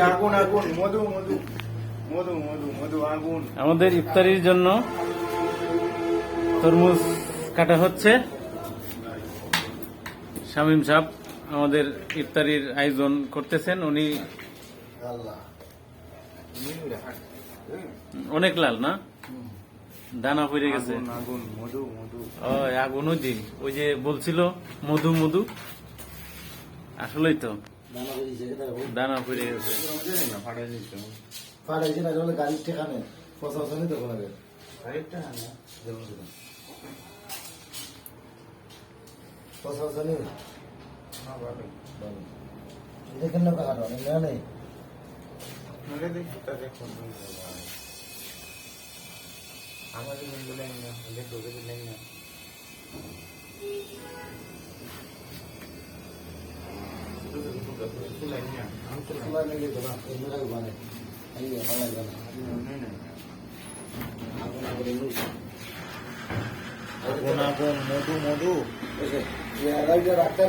আগুন আগুন মধু মধু মধু মধু মধু আগুন। আমাদের ইফতারির জন্য তরমুজ কাটা হচ্ছে। শামীম সাহেব আমাদের ইফতারির আয়োজন করতেছেন। উনি অনেক লাল না, দানা পড়ে গেছে। আগুন মধু মধু আগুন ওই যে বলছিল মধু মধু, আসলেই তো দানা পড়ে গেছে। ফাটাইছে না গাড়ির ঠেকানে প্রশাসনই দেবো না প্রশাসনই দেখেন না কাকাটা নেই আমাদের মধু মধু রাখতে